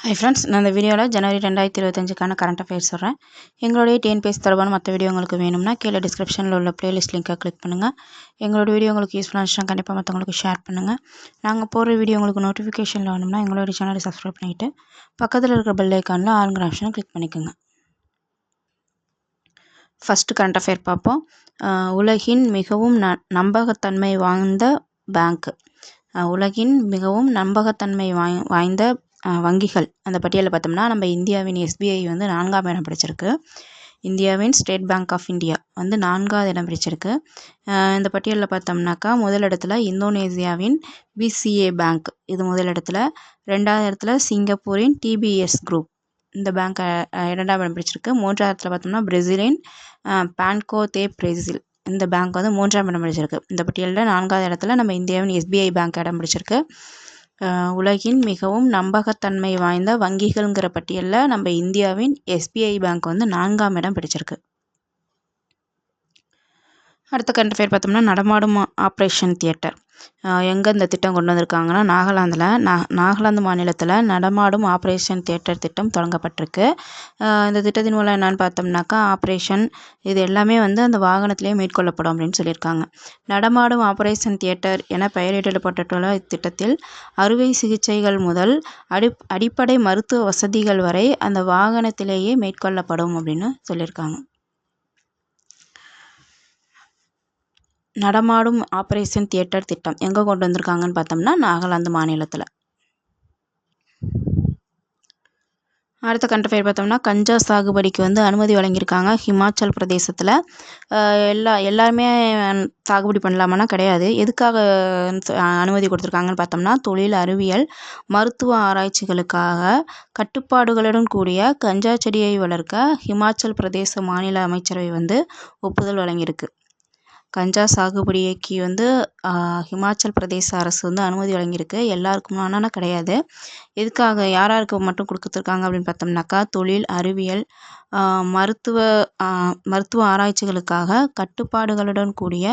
Hi friends, நான் இந்த வீடியோவில் ஜனவரி 2025க்கான கரண்ட் அஃபேர்ஸ் சொல்கிறேன். எங்களுடைய டிஎன்பிஎஸ்சி தொடர்பான மற்ற வீடியோ உங்களுக்கு வேணும்னா கீழே டிஸ்கிரிப்ஷனில் உள்ள பிளேலிஸ்ட் லிங்கை கிளிக் பண்ணுங்கள். எங்களோட வீடியோ உங்களுக்கு யூஸ்ஃபுல்லாக இருந்துச்சுன்னா கண்டிப்பாக மற்றவங்களுக்கு ஷேர் பண்ணுங்கள். நாங்கள் போடுற வீடியோ உங்களுக்கு நோட்டிஃபிகேஷனில் வேணும்னா எங்களோட சேனலை சப்ஸ்கிரைப் பண்ணிவிட்டு பக்கத்தில் இருக்கிற பெல் ஐக்கானில் ஆளுங்கிற ஆப்ஷனை கிளிக் பண்ணிக்கோங்க. ஃபஸ்ட்டு கரண்ட் அஃபேர் பார்ப்போம். உலகின் மிகவும் நம்பகத்தன்மை வாய்ந்த பேங்க். உலகின் மிகவும் நம்பகத்தன்மை வாய்ந்த வங்கிகள் அந்த பட்டியலில் பார்த்தோம்னா நம்ம இந்தியாவின் எஸ்பிஐ வந்து 4ஆம் இடம் பிடிச்சிருக்கு. இந்தியாவின் ஸ்டேட் பேங்க் ஆஃப் இந்தியா வந்து 4ஆவது இடம் பிடிச்சிருக்கு. இந்த பட்டியலில் பார்த்தோம்னாக்கா முதலிடத்தில் இந்தோனேசியாவின் பிசிஏ பேங்க் இது முதலிடத்தில், 2வது இடத்துல சிங்கப்பூரின் டிபிஎஸ் குரூப் இந்த பேங்க் 2ஆம் இடம் பிடிச்சிருக்கு. 3வது இடத்துல பார்த்தோம்னா பிரேசிலின் பான்கோ தே பிரேசில் இந்த பேங்க் வந்து 3ஆம் இடம் பிடிச்சிருக்கு. இந்த பட்டியலில் 4வது இடத்துல நம்ம இந்தியாவின் எஸ்பிஐ பேங்க் இடம் பிடிச்சிருக்கு. உலகின் மிகவும் நம்பகத்தன்மை வாய்ந்த வங்கிகள்ங்கிற பட்டியலில் நம்ம இந்தியாவின் எஸ்பிஐ பேங்க் வந்து 4ஆம் இடம் பிடிச்சிருக்கு. அடுத்த கரண்ட் அஃபேர் பார்த்தோம்னா நடமாடும் ஆப்ரேஷன் தியேட்டர். எங்கே இந்த திட்டம் கொண்டு வந்திருக்காங்கன்னா நாகாலாந்து மாநிலத்தில் நடமாடும் ஆப்ரேஷன் தியேட்டர் திட்டம் தொடங்கப்பட்டிருக்கு. இந்த திட்டத்தின் மூலம் என்னென்னு பார்த்தோம்னாக்கா ஆப்ரேஷன் இது எல்லாமே வந்து அந்த வாகனத்திலே மேற்கொள்ளப்படும் அப்படின்னு சொல்லியிருக்காங்க. நடமாடும் ஆப்ரேஷன் தியேட்டர் என பெயரிடப்பட்டுள்ள இத்திட்டத்தில் அறுவை சிகிச்சைகள் முதல் அடிப்படை மருத்துவ வசதிகள் வரை அந்த வாகனத்திலேயே மேற்கொள்ளப்படும் அப்படின்னு சொல்லியிருக்காங்க. நடமாடும் ஆப்ரேஷன் தியேட்டர் திட்டம் எங்கே கொண்டு வந்திருக்காங்கன்னு பார்த்தோம்னா நாகாலாந்து மாநிலத்தில். அடுத்த கரண்ட் அஃபேர் பார்த்தோம்னா கஞ்சா சாகுபடிக்கு வந்து அனுமதி வழங்கியிருக்காங்க ஹிமாச்சல் பிரதேசத்தில். எல்லாருமே சாகுபடி பண்ணலாமான்னா கிடையாது. எதுக்காக அனுமதி கொடுத்துருக்காங்கன்னு பார்த்தோம்னா தொழில் அறிவியல் மருத்துவ ஆராய்ச்சிகளுக்காக கட்டுப்பாடுகளுடன் கூடிய கஞ்சா செடியை வளர்க்க ஹிமாச்சல் பிரதேச மாநில அமைச்சரவை வந்து ஒப்புதல் வழங்கியிருக்கு. கஞ்சா சாகுபடிக்கு வந்து ஹிமாச்சல் பிரதேச அரசு வந்து அனுமதி வழங்கியிருக்கு. எல்லாருக்குமானா கிடையாது. எதுக்காக யாருக்கு மட்டும் கொடுத்துருக்காங்க அப்படின்னு பார்த்தோம்னாக்கா தொழில் அறிவியல் மருத்துவ ஆராய்ச்சிகளுக்காக கட்டுப்பாடுகளுடன் கூடிய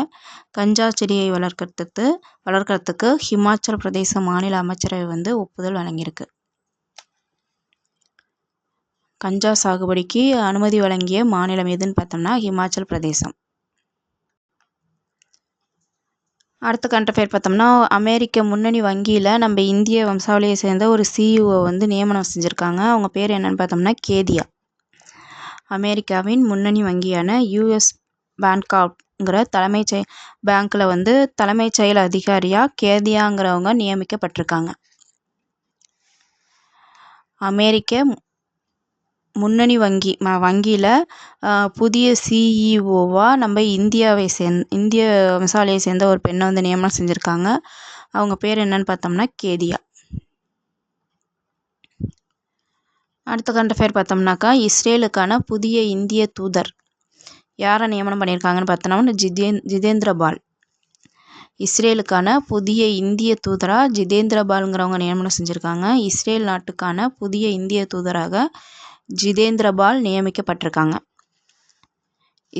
கஞ்சா செடியை வளர்க்கறதுக்கு ஹிமாச்சல் பிரதேச மாநில அமைச்சரவை வந்து ஒப்புதல் வழங்கியிருக்கு. கஞ்சா சாகுபடிக்கு அனுமதி வழங்கிய மாநிலம் எதுன்னு பார்த்தோம்னா ஹிமாச்சல் பிரதேசம். அடுத்த கரண்ட் அஃபேர் பார்த்தோம்னா அமெரிக்க முன்னணி வங்கியில் நம்ம இந்திய வம்சாவளியை சேர்ந்த ஒரு சிஇஓ வந்து நியமனம் செஞ்சுருக்காங்க. அவங்க பேர் என்னன்னு பார்த்தோம்னா கேதியா. அமெரிக்காவின் முன்னணி வங்கியான யூஎஸ் பேங்காப்ங்கிற பேங்க்கில் வந்து தலைமைச் செயல் அதிகாரியாக கேதியாங்கிறவங்க நியமிக்கப்பட்டிருக்காங்க. அமெரிக்க முன்னணி வங்கியில் புதிய சிஇஓவாக நம்ம இந்திய வம்சாவளியை சேர்ந்த ஒரு பெண்ணை வந்து நியமனம் செஞ்சுருக்காங்க. அவங்க பேர் என்னன்னு பார்த்தோம்னா கேதியா. அடுத்த கரண்ட் அஃபேர் பார்த்தோம்னாக்கா இஸ்ரேலுக்கான புதிய இந்திய தூதர் யாரை நியமனம் பண்ணியிருக்காங்கன்னு பார்த்தோம்னா ஜிதேந்திர பால். இஸ்ரேலுக்கான புதிய இந்திய தூதராக ஜிதேந்திர பால்ங்கிறவங்க நியமனம் செஞ்சுருக்காங்க. இஸ்ரேல் நாட்டுக்கான புதிய இந்திய தூதராக ஜிதேந்திர பால் நியமிக்கப்பட்டிருக்காங்க.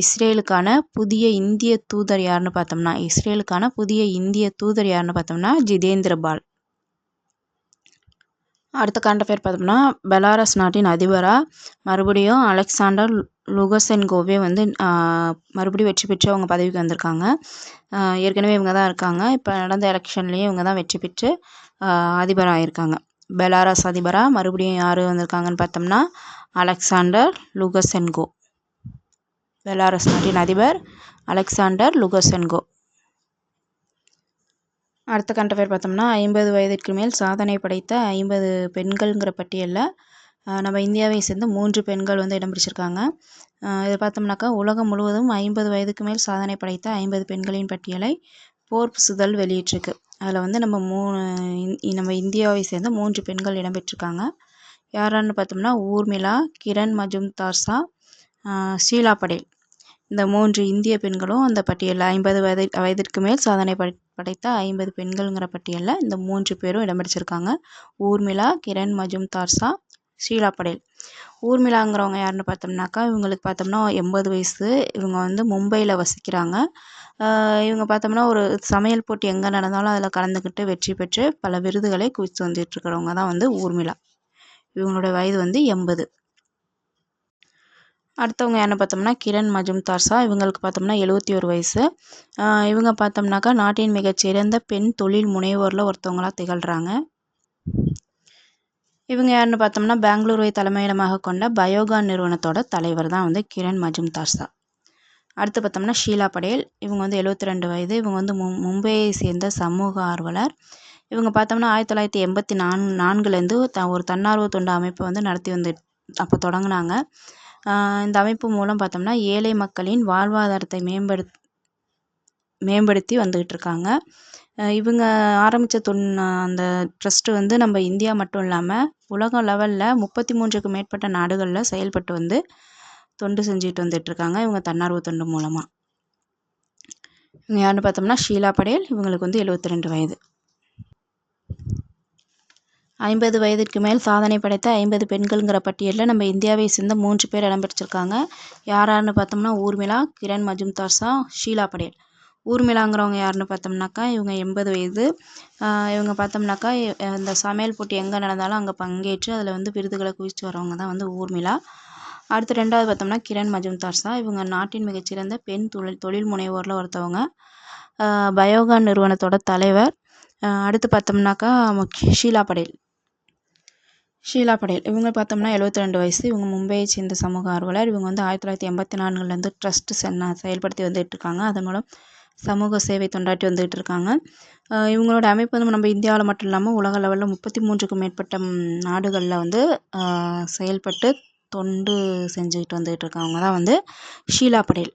இஸ்ரேலுக்கான புதிய இந்திய தூதர் யாருன்னு பார்த்தோம்னா ஜிதேந்திர பால். அடுத்த கரண்ட் அஃபேர் பார்த்தோம்னா பெலாரஸ் நாட்டின் அதிபராக மறுபடியும் அலெக்சாண்டர் லுகசென்கோவே வந்து மறுபடியும் வெற்றி பெற்று அவங்க பதவிக்கு வந்திருக்காங்க. ஏற்கனவே இவங்க தான் இருக்காங்க. இப்போ நடந்த எலெக்ஷன்லேயும் இவங்க தான் வெற்றி பெற்று அதிபராக இருக்காங்க. பெலாரஸ் அதிபராக மறுபடியும் யார் வந்திருக்காங்கன்னு பார்த்தோம்னா அலெக்சாண்டர் லுகசென்கோ. பெலாரஸ் நாட்டின் அதிபர் அலெக்சாண்டர் லுகசென்கோ. அடுத்த கரண்ட் அஃபேர் பார்த்தோம்னா 50 வயதிற்கு மேல் சாதனை படைத்த 50 பெண்கள்ங்கிற பட்டியலில் நம்ம இந்தியாவை சேர்ந்த 3 பெண்கள் வந்து இடம் பிடிச்சிருக்காங்க. இதை பார்த்தோம்னாக்கா உலகம் முழுவதும் 50 வயதுக்கு மேல் சாதனை படைத்த 50 பெண்களின் பட்டியலை போர்ப்ஸ் இதழ் வெளியிட்டிருக்கு. அதில் வந்து நம்ம இந்தியாவை சேர்ந்த 3 பெண்கள் இடம்பெற்றிருக்காங்க. யாரான்னு பார்த்தோம்னா ஊர்மிளா, கிரண் மஜும்தார், ஷீலா படேல். இந்த 3 இந்திய பெண்களும் அந்த பட்டியலில் 50 வயதிற்கு மேல் சாதனை படைத்த 50 பெண்கள்ங்கிற பட்டியலில் இந்த 3 பேரும் இடம் பிடிச்சிருக்காங்க. ஊர்மிளா, கிரண் மஜும்தார், ஷீலா படேல். ஊர்மிளாங்கிறவங்க யாருன்னு பார்த்தோம்னாக்கா இவங்களுக்கு பார்த்தோம்னா 80 வயசு. இவங்க வந்து மும்பையில் வசிக்கிறாங்க. இவங்க பார்த்தோம்னா ஒரு சமையல் போட்டி எங்கே நடந்தாலும் அதில் கலந்துக்கிட்டு வெற்றி பெற்று பல விருதுகளை குவித்து வந்துட்டுருக்கிறவங்க தான் வந்து ஊர்மிளா. இவங்களோட வயது வந்து 80. அடுத்தவங்க யாருன்னு பார்த்தோம்னா கிரண் மஜும்தார் ஷா. இவங்களுக்கு பார்த்தோம்னா 71 வயசு. இவங்க பார்த்தோம்னாக்கா நாட்டின் மிகச்சிறந்த பெண் தொழில் முனைவோரில் ஒருத்தவங்களாக திகழ்கிறாங்க. இவங்க யாருன்னு பார்த்தோம்னா பெங்களூருவை தலைமையிடமாக கொண்ட பயோகான் நிறுவனத்தோட தலைவர் தான் வந்து கிரண் மஜும்தார் ஷா. அடுத்து பார்த்தோம்னா ஷீலா படேல். இவங்க வந்து 72 வயது. இவங்க வந்து மும்பையை சேர்ந்த சமூக ஆர்வலர். இவங்க பார்த்தோம்னா 1984லேருந்து ஒரு தன்னார்வ தொண்டு அமைப்பை வந்து நடத்தி வந்து அப்போ தொடங்கினாங்க. இந்த அமைப்பு மூலம் பார்த்தோம்னா ஏழை மக்களின் வாழ்வாதாரத்தை மேம்படுத்தி வந்துக்கிட்டு இருக்காங்க. இவங்க ஆரம்பித்த அந்த ட்ரஸ்ட்டு வந்து நம்ம இந்தியா மட்டும் இல்லாமல் உலக லெவலில் 33க்கும் மேற்பட்ட நாடுகளில் செயல்பட்டு வந்து தொண்டு செஞ்சுட்டு வந்துட்டுருக்காங்க இவங்க தன்னார்வ தொண்டு மூலமாக. இவங்க யாருன்னு பார்த்தோம்னா ஷீலா படேல். இவங்களுக்கு வந்து 72 வயது. 50 வயதிற்கு மேல் சாதனை படைத்த 50 பெண்கள்ங்கிற பட்டியலில் நம்ம இந்தியாவை சேர்ந்த 3 பேர் இடம்பெற்றிருக்காங்க. யாராருன்னு பார்த்தோம்னா ஊர்மிளா, கிரண் மஜும்தார் ஷா, ஷீலா படேல். ஊர்மிளாங்கிறவங்க யாருன்னு பார்த்தோம்னாக்கா இவங்க 80 வயது. இவங்க பார்த்தோம்னாக்கா இந்த சமையல் போட்டி எங்கே நடந்தாலும் அங்கே பங்கேற்று அதில் வந்து விருதுகளை குவிச்சு வரவங்க தான் வந்து ஊர்மிளா. அடுத்து 2வது பார்த்தோம்னா கிரண் மஜும்தார் ஷா. இவங்க நாட்டின் மிகச்சிறந்த பெண் தொழில் முனைவோரில் ஒருத்தவங்க. பயோகான் நிறுவனத்தோட தலைவர். அடுத்து பார்த்தோம்னாக்கா ஷீலா படேல். இவங்க பார்த்தோம்னா 72 வயசு. இவங்க மும்பையை சேர்ந்த சமூக ஆர்வலர். இவங்க வந்து 1984லேருந்து ட்ரஸ்ட்டு செயல்படுத்தி வந்துட்டு இருக்காங்க. அதன் மூலம் சமூக சேவை தொண்டாற்றி வந்துகிட்டு இருக்காங்க. இவங்களோட அமைப்பு வந்து நம்ம இந்தியாவில் மட்டும் இல்லாமல் உலக லெவலில் 33க்கும் மேற்பட்ட நாடுகளில் வந்து செயல்பட்டு தொண்டு செஞ்சுக்கிட்டு வந்துகிட்டு இருக்கவங்க தான் வந்து ஷீலா படேல்.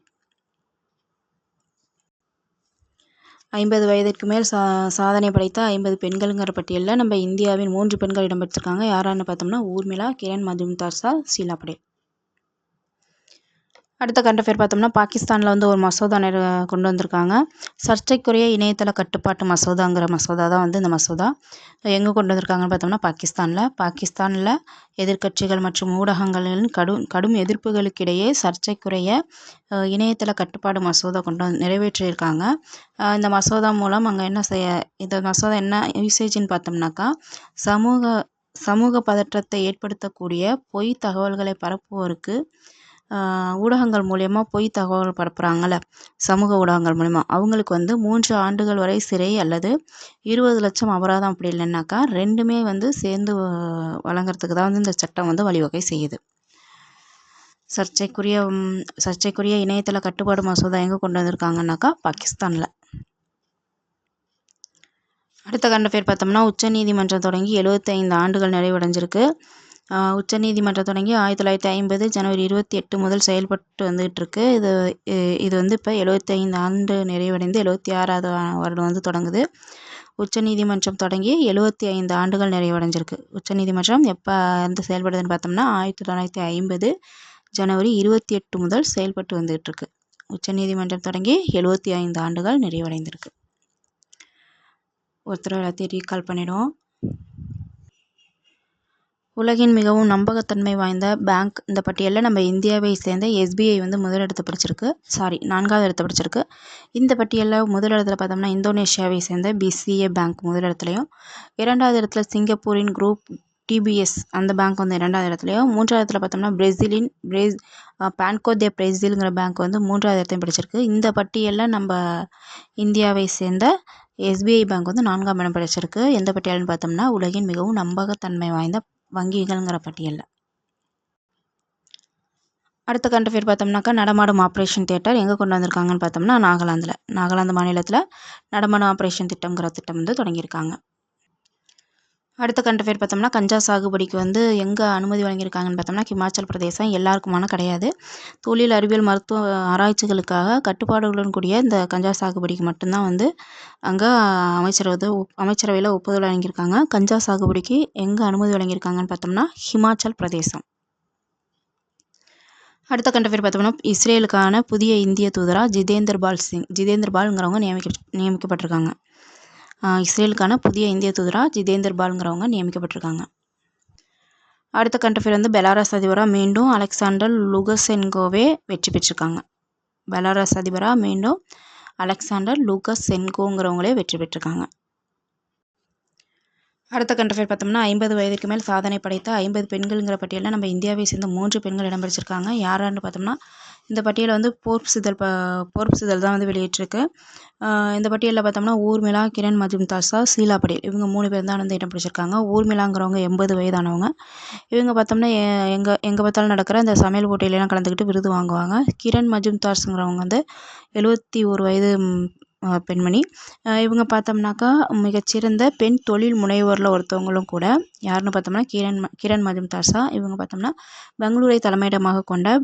50 வயதிற்கு மேல் சாதனை படைத்த 50 பெண்கள்ங்கிற பட்டியலில் நம்ம இந்தியாவின் 3 பெண்கள் இடம்பெற்றிருக்காங்க. யாரான்னு பார்த்தோம்னா ஊர்மிளா, கிரண் மஜும்தார் ஷா, ஷீலா படேல். அடுத்த கண்ட பேர் பார்த்தோம்னா பாகிஸ்தானில் வந்து ஒரு மசோதா கொண்டு வந்திருக்காங்க. சர்ச்சைக்குரிய இணையதள கட்டுப்பாட்டு மசோதாங்கிற மசோதா தான் வந்து இந்த மசோதா. எங்கே கொண்டு வந்திருக்காங்கன்னு பார்த்தோம்னா பாகிஸ்தானில் எதிர்க்கட்சிகள் மற்றும் ஊடகங்களின் கடும் எதிர்ப்புகளுக்கிடையே சர்ச்சைக்குரிய இணையதள கட்டுப்பாடு மசோதா நிறைவேற்றியிருக்காங்க. இந்த மசோதா மூலம் அங்கே இந்த மசோதா என்ன யூசேஜ்னு பார்த்தோம்னாக்கா சமூக பதற்றத்தை ஏற்படுத்தக்கூடிய பொய் தகவல்களை பரப்புவோருக்கு ஊடகங்கள் மூலயமா பொய் தகவல் பரப்புகிறாங்கள்ல சமூக ஊடகங்கள் மூலமா அவங்களுக்கு வந்து 3 ஆண்டுகள் வரை சிறை அல்லது 20 லட்சம் அபராதம் அப்படி இல்லைன்னாக்கா 2மே வந்து சேர்ந்து வழங்குறதுக்கு தான் வந்து இந்த சட்டம் வந்து வழிவகை செய்யுது. சர்ச்சைக்குரிய இணையதள கட்டுப்பாடு மசோதா எங்கே கொண்டு வந்திருக்காங்கன்னாக்கா பாகிஸ்தானில். அடுத்த கண்ட பேர் பார்த்தோம்னா உச்சநீதிமன்றம் தொடங்கி 75 ஆண்டுகள் நிறைவடைஞ்சிருக்கு. உச்சநீதிமன்றம் தொடங்கி 1950 ஜனவரி 28 முதல் செயல்பட்டு வந்துகிட்டு இருக்கு. இது வந்து இப்போ 75 ஆண்டு நிறைவடைந்து 76வது வருடம் வந்து தொடங்குது. உச்சநீதிமன்றம் தொடங்கி 75 ஆண்டுகள் நிறைவடைஞ்சிருக்கு. உச்சநீதிமன்றம் எப்போ வந்து செயல்படுதுன்னு பார்த்தோம்னா 1950 ஜனவரி 28 முதல் செயல்பட்டு வந்துகிட்டு இருக்கு. உச்சநீதிமன்றம் தொடங்கி 75 ஆண்டுகள் நிறைவடைந்திருக்கு. ஒருத்தர் எல்லாத்தையும் ரீகால் பண்ணிடுவோம். உலகின் மிகவும் நம்பகத்தன்மை வாய்ந்த பேங்க் இந்த பட்டியலில் நம்ம இந்தியாவை சேர்ந்த SBI வந்து முதலிடத்தை பிடிச்சிருக்கு. 4வது இடத்தை பிடிச்சிருக்கு. இந்த பட்டியலில் முதலிடத்தில் பார்த்தோம்னா இந்தோனேஷியாவை சேர்ந்த BCA பேங்க் முதலிடத்துலையும், 2வது இடத்துல சிங்கப்பூரின் குரூப் TBS அந்த பேங்க் வந்து 2வது இடத்துலையும், 3வது இடத்துல பார்த்தோம்னா பிரேசிலின் பான்கோ தே பிரேசில்ங்கிற பேங்க் வந்து 3வது இடத்தையும் பிடிச்சிருக்கு. இந்த பட்டியலில் நம்ம இந்தியாவை சேர்ந்த SBI பேங்க் வந்து 4ஆம் இடம் பிடிச்சிருக்கு. எந்த பட்டியல்னு பார்த்தோம்னா உலகின் மிகவும் நம்பகத்தன்மை வாய்ந்த வங்கிகள்ங்கிற பட்டியலில். அடுத்த கண்ட பேர் பார்த்தோம்னாக்கா நடமாடும் ஆப்ரேஷன் தியேட்டர் எங்கே கொண்டு வந்திருக்காங்கன்னு பார்த்தோம்னா நாகாலாந்து மாநிலத்தில் நடமாடும் ஆப்ரேஷன் திட்டம்ங்கிற திட்டம் வந்து தொடங்கியிருக்காங்க. அடுத்த கண்ட பேர் பார்த்தோம்னா கஞ்சா சாகுபடிக்கு வந்து எங்கே அனுமதி வழங்கியிருக்காங்கன்னு பார்த்தோம்னா ஹிமாச்சல் பிரதேசம். எல்லாருக்குமான கிடையாது. தொழில் அறிவியல் மருத்துவ ஆராய்ச்சிகளுக்காக கட்டுப்பாடுகளுடன் கூடிய இந்த கஞ்சா சாகுபடிக்கு மட்டும்தான் வந்து அங்கே அமைச்சரவையில் ஒப்புதல் வழங்கியிருக்காங்க. கஞ்சா சாகுபடிக்கு எங்கே அனுமதி வழங்கியிருக்காங்கன்னு பார்த்தோம்னா ஹிமாச்சல் பிரதேசம். அடுத்த கண்ட பேர் பார்த்தோம்னா இஸ்ரேலுக்கான புதிய இந்திய தூதராக ஜிதேந்தர் பால்ங்கிறவங்க நியமிக்கப்பட்டிருக்காங்க. இஸ்ரேலுக்கான புதிய இந்திய தூதராக ஜிதேந்தர் பால்ங்கிறவங்க நியமிக்கப்பட்டிருக்காங்க. அடுத்த கண்ட பேர் வந்து பெலாரஸ் அதிபராக மீண்டும் அலெக்சாண்டர் லுகசென்கோவே வெற்றி பெற்றிருக்காங்க. பெலாரஸ் அதிபராக மீண்டும் அலெக்சாண்டர் லுகசென்கோங்கிறவங்களே வெற்றி பெற்றிருக்காங்க. அடுத்த கண்டஃபேர் பார்த்தோம்னா 50 வயதிற்கு மேல் சாதனை படைத்த 50 பெண்கள்ங்கிற பட்டியலில் நம்ம இந்தியாவை சேர்ந்த 3 பெண்கள் இடம் பிடிச்சிருக்காங்க. யாரான்னு பார்த்தோம்னா இந்த பட்டியலை வந்து போர்ப்ஸ் இதழ் தான் வந்து வெளியிட்டிருக்கு. இந்த பட்டியலில் பார்த்தோம்னா ஊர்மிளா, கிரண் மஜும்தாஸா, ஷீலா படேல் இவங்க 3 பேர் தான் வந்து இடம் பிடிச்சிருக்காங்க. ஊர்மிளாங்கிறவங்க 80 வயதானவங்க. இவங்க பார்த்தோம்னா எங்கே பார்த்தாலும் நடக்கிற இந்த சமையல் போட்டியிலலாம் கலந்துக்கிட்டு விருது வாங்குவாங்க. கிரண் மஜும்தாஸுங்கிறவங்க வந்து 71 வயது பெண்மணி. இவங்க பார்த்தோம்னாக்கா மிகச்சிறந்த பெண் தொழில் முனைவோரில் ஒருத்தவங்களும் கூட. யாருன்னு பார்த்தோம்னா கிரண் மஜும்தாஸா. இவங்க பார்த்தோம்னா பெங்களூரை தலைமையிடமாக கொண்ட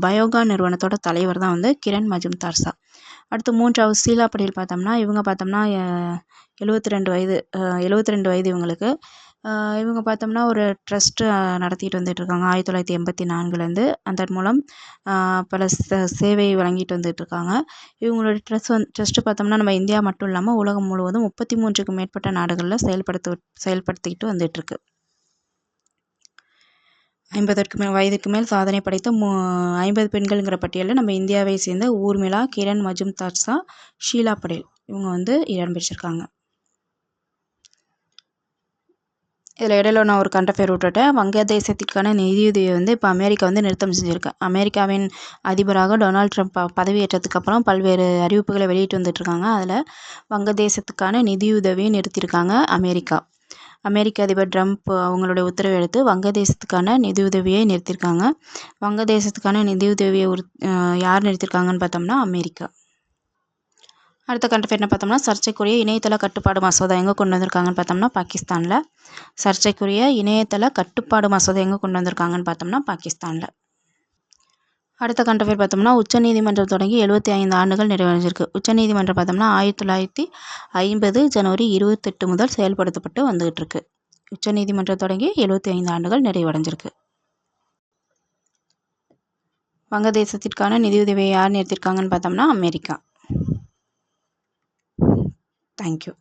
பயோகா நிறுவனத்தோட தலைவர் தான் வந்து கிரண் மஜும்தாஸா. அடுத்து 3வது ஷீலா படேல் பார்த்தோம்னா இவங்க பார்த்தோம்னா 72 வயது இவங்களுக்கு. இவங்க பார்த்தோம்னா ஒரு ட்ரஸ்ட்டு நடத்திட்டு வந்துட்டுருக்காங்க 1984லேருந்து. அதன் மூலம் பல சேவை வழங்கிட்டு வந்துட்டுருக்காங்க. இவங்களோட ட்ரஸ்ட்டு பார்த்தோம்னா நம்ம இந்தியா மட்டும் இல்லாமல் உலகம் முழுவதும் 33க்கும் மேற்பட்ட நாடுகளில் செயல்படுத்திக்கிட்டு வந்துட்டுருக்கு. 50 வயதுக்கு மேல் சாதனை படைத்த 50 பெண்கள்ங்கிற பட்டியலில் நம்ம இந்தியாவை சேர்ந்த ஊர்மிளா, கிரண் மஜும்தாஸா, ஷீலா படேல் இவங்க வந்து இடம் பிடிச்சிருக்காங்க. இதில் இடையில நான் ஒரு கண்டஃபேர் விட்டுட்டேன். வங்கதேசத்திற்கான நிதியுதவியை வந்து இப்போ அமெரிக்கா வந்து நிறுத்தம் செஞ்சுருக்கு. அமெரிக்காவின் அதிபராக டொனால்ட் ட்ரம்ப் பதவியேற்றதுக்கு அப்புறம் பல்வேறு அறிவிப்புகளை வெளியிட்டு வந்துட்டுருக்காங்க. அதில் வங்கதேசத்துக்கான நிதியுதவியை நிறுத்தியிருக்காங்க அமெரிக்கா. அமெரிக்க அதிபர் ட்ரம்ப் அவங்களுடைய உத்தரவை எடுத்து வங்கதேசத்துக்கான நிதியுதவியை நிறுத்தியிருக்காங்க. வங்கதேசத்துக்கான நிதியுதவியை யார் நிறுத்தியிருக்காங்கன்னு பார்த்தோம்னா அமெரிக்கா. அடுத்த கண்டஃபேர் என்ன பார்த்தோம்னா சர்ச்சைக்குரிய இணையதள கட்டுப்பாடு மசோதா எங்கே கொண்டு வந்திருக்காங்கன்னு பார்த்தோம்னா பாகிஸ்தானில். சர்ச்சைக்குரிய இணையதள கட்டுப்பாடு மசோதா எங்கே கொண்டு வந்திருக்காங்கன்னு பார்த்தோம்னா பாகிஸ்தானில். அடுத்த கண்டஃபேர் பார்த்தோம்னா உச்சநீதிமன்றம் தொடங்கி 75 ஆண்டுகள் நிறைவடைஞ்சிருக்கு. உச்சநீதிமன்றம் பார்த்தோம்னா 1950 ஜனவரி 28 முதல் செயல்படுத்தப்பட்டு வந்துகிட்டு இருக்கு. உச்சநீதிமன்றம் தொடங்கி 75 ஆண்டுகள் நிறைவடைஞ்சிருக்கு. வங்கதேசத்திற்கான நிதியுதவியை யார் நிறுத்தியிருக்காங்கன்னு பார்த்தோம்னா அமெரிக்கா. தேங்க்யூ.